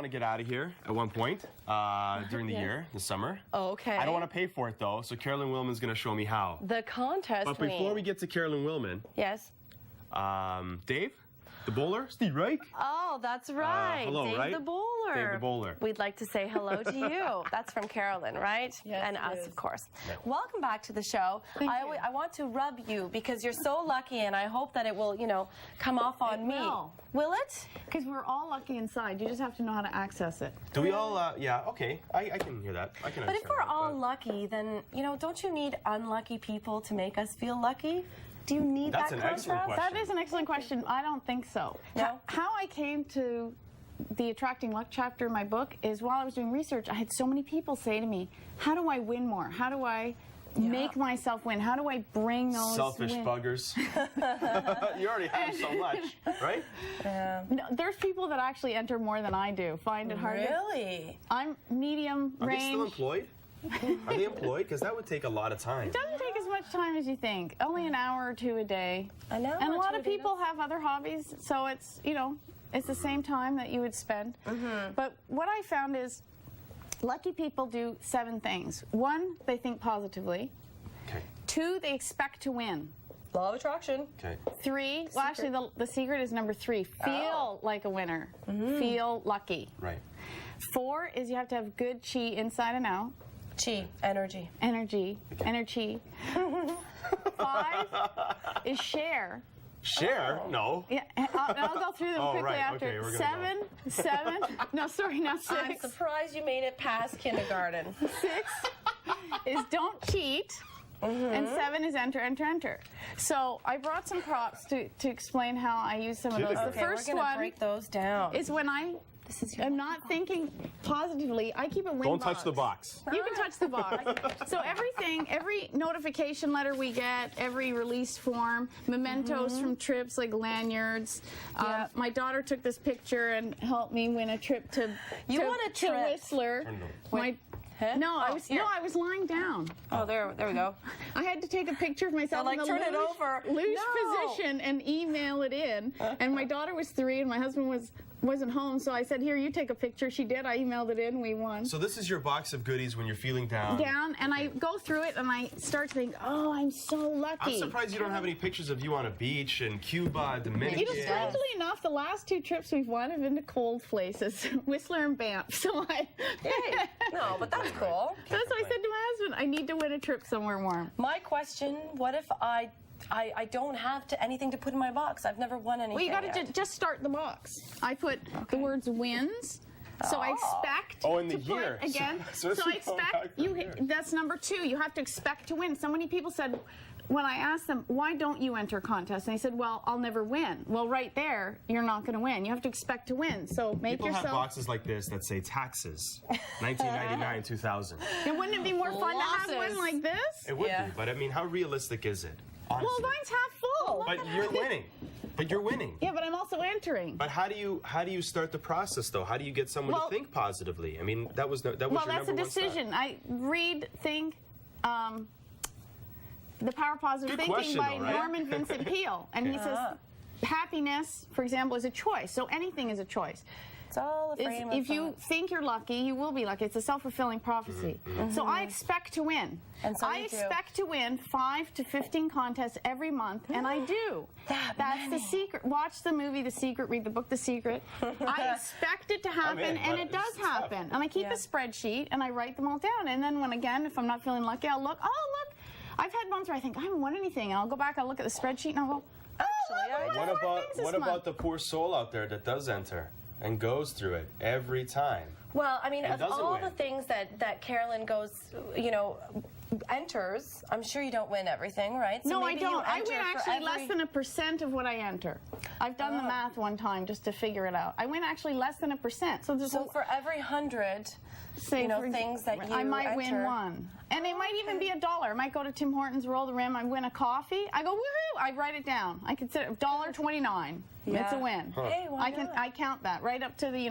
want to get out of here at one point during the year, the summer. Okay. I don't want to pay for it, though, so Carolyn Willman's going to show me how. The contest. But before we get to Carolyn Willman, yes. Dave, the bowler, Steve Reich. Oh, that's right. Hello, Dave right? the bowler. Dave the bowler. We'd like to say hello to you. That's from Carolyn, right? Yes, and it us, is. of course. Welcome back to the show. I want to rub you because you're so lucky, and I hope that it will, come off on me. Will it? Because we're all lucky inside. You just have to know how to access it. Do we all, yeah, okay. I can hear that. I can But if understand we're that, all lucky, then, don't you need unlucky people to make us feel lucky? Do you need That's that an contrast? excellent question. That is an excellent question. I don't think so. No? How I came to the Attracting Luck chapter in my book is while I was doing research, I had so many people say to me, how do I win more? How do I make myself win? How do I bring those Selfish buggers. You already have so much, right? No, there's people that actually enter more than I do. Find it hard. Really? I'm medium Are range. they still employed? Are they employed? Because that would take a lot of time. It doesn't take as much time as you think. Only an hour or two a day. I know. And a lot of people have other hobbies, so it's, it's the same time that you would spend. But what I found is lucky people do 7 things. 1, they think positively. Okay. 2, they expect to win. Law of attraction. Okay. 3, well, actually, the secret is number 3. Feel like a winner. Feel lucky. Right. 4 is you have to have good chi inside and out. Chi. Energy. Energy. 5 is share. Share? No. Yeah, I'll go through them quickly right, after. okay, we're gonna 7. No, sorry, now I'm 6. surprised you made it past kindergarten. 6 is don't cheat. And 7 is enter. So I brought some props to explain how I use some of those. The Okay, first we're gonna one break those down. is when I'm not thinking positively. I keep a win Don't box. touch the box. You can touch the box. So every notification letter we get, every release form, mementos from trips like lanyards. My daughter took this picture and helped me win a trip to won a to trip. Whistler. Wait. No, I was lying down. Oh, there we go. I had to take a picture of myself in a turn it over. loose No. position and email it in. And my daughter was 3 and my husband wasn't home, so I said, here, you take a picture. She did. I emailed it in. We won. So this is your box of goodies when you're feeling down. And I go through it and I start to think, oh, I'm so lucky. I'm surprised you don't have any pictures of you on a beach in Cuba, Dominican. Strangely enough, the last 2 trips we've won have been to cold places, Whistler and Banff. So No, but that's cool. That's what I said to my husband. I need to win a trip somewhere warm. My question, what if I don't have anything to put in my box? I've never won anything. Well, you got to yet. just start the box. I put the words wins. So I expect in the to year. put again. So So I expect that's number 2. You have to expect to win. So many people said when I asked them, why don't you enter contests? And they said, well, I'll never win. Well, right there, you're not going to win. You have to expect to win. So make People yourself. have boxes like this that say taxes, 1999, 2000. And wouldn't it be more fun to have Losses. one like this? It would be, but I mean, how realistic is it? Honestly. Well, mine's half full. But you're winning. But you're winning. Yeah, but I'm also entering. But how do you start the process though? How do you get someone to think positively? I mean, that was your Well, number that's a one decision. step. I think. The Power of Positive Good Thinking question, by though, right? Norman Vincent Peale. And he says happiness, for example, is a choice. So anything is a choice. It's all a frame of If you think you're lucky, you will be lucky. It's a self-fulfilling prophecy. So I expect to win. And so I you do. expect to win 5 to 15 contests every month, and I do. That's the secret. Watch the movie The Secret, read the book The Secret. I expect it to happen, and it does happen. And I keep a spreadsheet, and I write them all down. And then if I'm not feeling lucky, I'll look, I've had months where I think, I haven't won anything, and I'll go back, I'll look at the spreadsheet, and I'll go, What about the poor soul out there that does enter and goes through it every time? Well, I mean, And of doesn't all win. the things that Carolyn enters, I'm sure you don't win everything, right? So no, I maybe you don't. I enter win for actually every- less than 1% of what I enter. I've done the math one time just to figure it out. I win actually less than 1%. So for every 100, say things that you I might enter. win 1. And it might even be $1. I might go to Tim Hortons, roll the rim, I win a coffee. I go, woohoo! I write it down. I consider $1.29. Yeah. It's a win. Hey, why not? I count that right up to the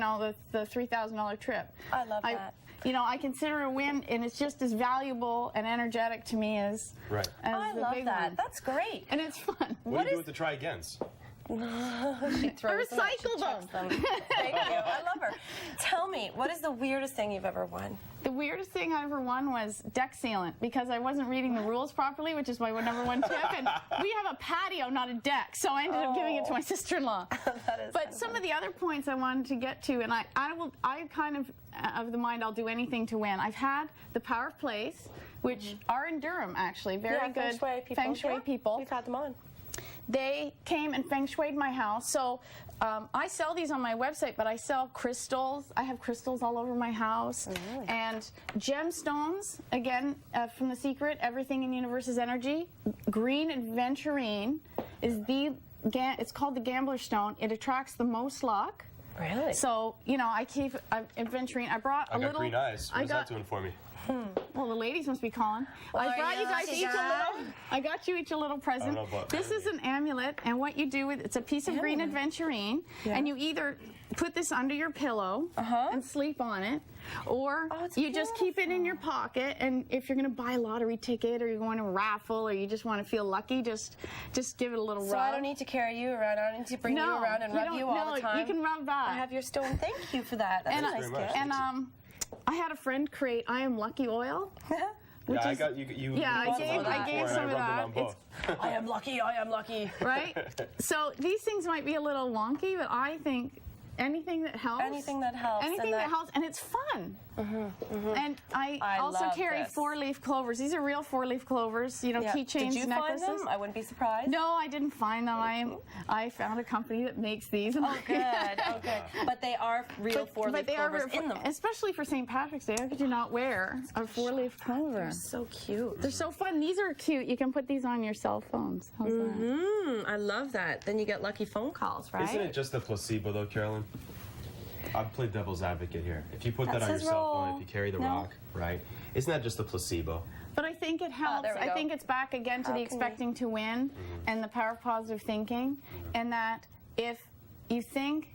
the $3,000 trip. I love that. I consider a win, and it's just as valuable and energetic to me as Right. as I the love big that. one. That's great. And it's fun. What do you do with the try agains? She throws them. Recycle them. Thank you. I love her. Tell me, what is the weirdest thing you've ever won? The weirdest thing I ever won was deck sealant because I wasn't reading the rules properly, which is my number one tip. And we have a patio, not a deck, so I ended up giving it to my sister-in-law. But some of the other points I wanted to get to, and I kind of the mind I'll do anything to win. I've had the Power of Place, which are in Durham actually, very good Feng Shui people. We've had them on. They came and feng shuied my house. So I sell these on my website, but I sell crystals. I have crystals all over my house. Really? And gemstones, again, from The Secret, Everything in the Universe is Energy. Green Adventurine is it's called the Gambler Stone. It attracts the most luck. Really? So, you know, I keep Adventurine. I brought a little... I got green eyes. What is that doing for me? Well, the ladies must be calling. I brought you guys each a little. I got you each a little present. This is an amulet, and what you do with it's a piece of green Adventurine, and you either put this under your pillow and sleep on it, or you just keep it in your pocket. And if you're going to buy a lottery ticket, or you're going to raffle, or you just want to feel lucky, just give it a little rub. So I don't need to carry you around. I don't need to bring you around and rub you all the time. You can rub that. I have your stone. Thank you for that. That's a nice gift. And I had a friend create I Am Lucky oil. I got you. Yeah, I gave some of that. I am lucky. I am lucky. Right. So these things might be a little wonky, but I think anything that helps. Anything that helps. Anything that helps, and it's fun. And I also carry 4-leaf clovers. These are real 4-leaf clovers. You know, keychains, necklaces. Did you find them? I wouldn't be surprised. No, I didn't find them. I found a company that makes these. Oh, good. Oh, good. But they are real 4-leaf clovers in them. Especially for St. Patrick's Day. How could you not wear a 4-leaf clover? They're so cute. They're so fun. These are cute. You can put these on your cell phones. How's that? I love that. Then you get lucky phone calls, right? Isn't it just a placebo, though, Carolyn? I'll play devil's advocate here. If you put that on your cell phone, if you carry the rock, right? Isn't that just a placebo? But I think it helps. I think it's back again to the expecting to win and the power of positive thinking, and that if you think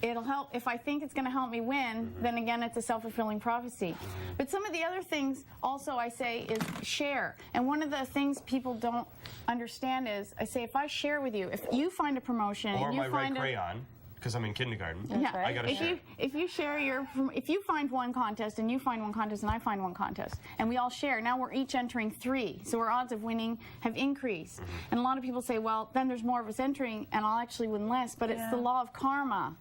it'll help, if I think it's going to help me win, then again it's a self-fulfilling prophecy. But some of the other things also I say is share. And one of the things people don't understand is I say if I share with you, if you find a promotion or and you find red crayon. Because I'm in kindergarten. Yeah, I gotta share. If you share if you find one contest and you find one contest and I find one contest and we all share, now we're each entering 3, so our odds of winning have increased. And a lot of people say, well, then there's more of us entering and I'll actually win less, but it's the law of karma.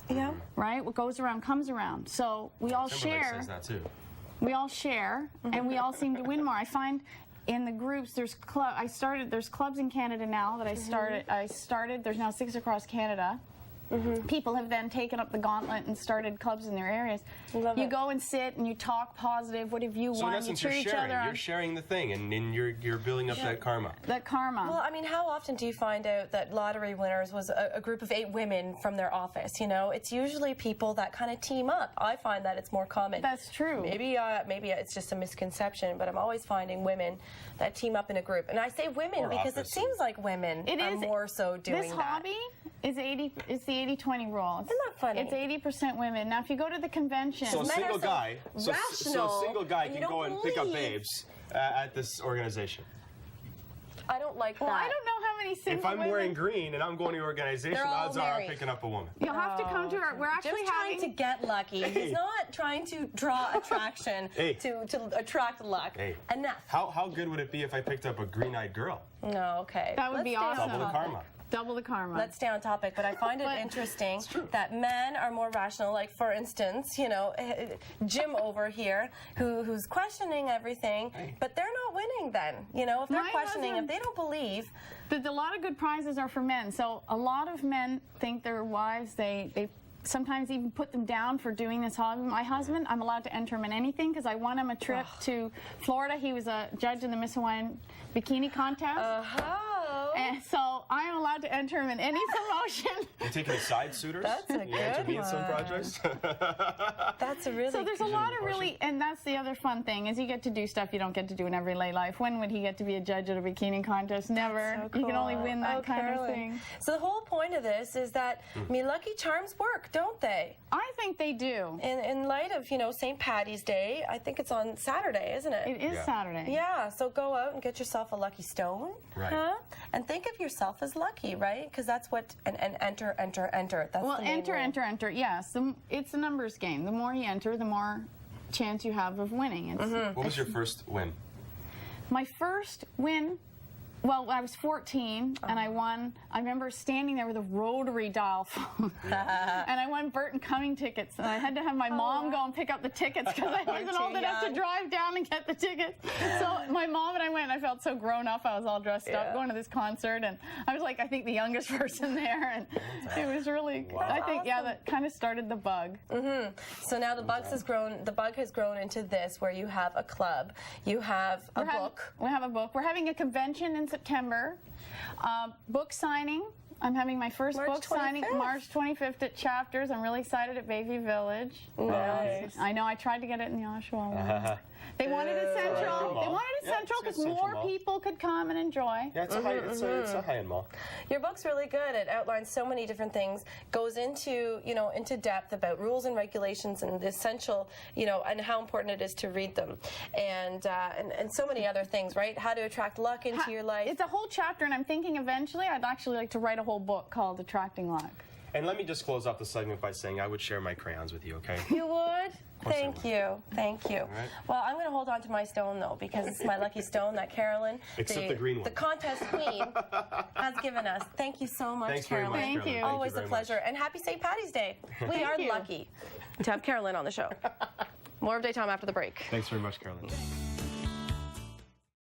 Yeah. Right? What goes around comes around. So we all share. Says that too. We all share, and we all seem to win more. I find in the groups, there's clubs in Canada now that I started. There's now 6 across Canada. People have then taken up the gauntlet and started clubs in their areas. You go and sit and you talk positive. What have you won? You cheer each other on. You're sharing the thing, and then you're building up that karma. That karma. Well, I mean, how often do you find out that lottery winners was a group of 8 women from their office? You know, it's usually people that kind of team up. I find that it's more common. That's true. Maybe it's just a misconception, but I'm always finding women that team up in a group. And I say women because it seems like women are more so doing that. This hobby is it's the 80-20 rule. Isn't that funny? It's 80% women. Now, if you go to the convention, so a single guy can go and pick up babes at this organization. I don't like that. Well, I don't know how many single If I'm wearing green and I'm going to your organization, odds are I'm picking up a woman. You'll have to come to our... We're actually Jim's trying to get lucky. He's not trying to draw attraction to attract luck. Enough. How good would it be if I picked up a green-eyed girl? No, okay. That would be awesome. Double the karma. Double the karma. Let's stay on topic, but I find it interesting that men are more rational. Like, for instance, you know, Jim over here, who's questioning everything, but they're not winning then. You know, if they're questioning, if they don't believe. A lot of good prizes are for men. So a lot of men think their wives, they sometimes even put them down for doing this hobby. My husband, I'm allowed to enter him in anything because I won him a trip to Florida. He was a judge in the Miss Hawaiian Bikini Contest. And so I am allowed to enter him in any promotion. You're taking side suitors? That's a good enter me in some projects? That's a really So there's a lot of and that's the other fun thing, is you get to do stuff you don't get to do in everyday life. When would he get to be a judge at a bikini contest? Never. So cool. You can only win that kind of thing. So the whole point of this is that, I mean, Lucky Charms work, don't they? I think they do. In light of, you know, St. Patty's Day, I think it's on Saturday, isn't it? It is Saturday. Yeah, so go out and get yourself a lucky stone. Right. And think of yourself as lucky, right? Because that's what, and enter. That's well, the main rule. enter. Yes, it's a numbers game. The more you enter, the more chance you have of winning. What was your first win? My first win, well, I was 14, and I won. I remember standing there with a rotary dial phone, and I won Burton Cumming tickets. And I had to have my mom go and pick up the tickets because I wasn't old enough to drive down and get the tickets. So my mom and I went, and I felt so grown up. I was all dressed up going to this concert, and I was like, I think the youngest person there, and it was really, I think, that kind of started the bug. So now the bug has grown into this, where you have a club, you have a book. We have a book. We're having a convention in September. Book signing. I'm having my first book signing March 25th at Chapters. I'm really excited at Bayview Village. Nice. I know. I tried to get it in the Oshawa one. They wanted it central. They wanted it central because more people could come and enjoy. Yeah, it's a high-end mall. Your book's really good. It outlines so many different things, goes into into depth about rules and regulations and the essential, and how important it is to read them, and so many other things, right? How to attract luck into your life. It's a whole chapter, and I'm thinking eventually I'd actually like to write a whole book called Attracting Luck. And let me just close off the segment by saying I would share my crayons with you, okay? You would? Thank you. Right. Well, I'm going to hold on to my stone, though, because it's my lucky stone that Carolyn, Except the green one, the contest queen, has given us. Thank you so much, Thanks Carolyn. very much, Thank you. Always a pleasure. And happy St. Patty's Day. We are lucky to have Carolyn on the show. More of Daytime after the break. Thanks very much, Carolyn.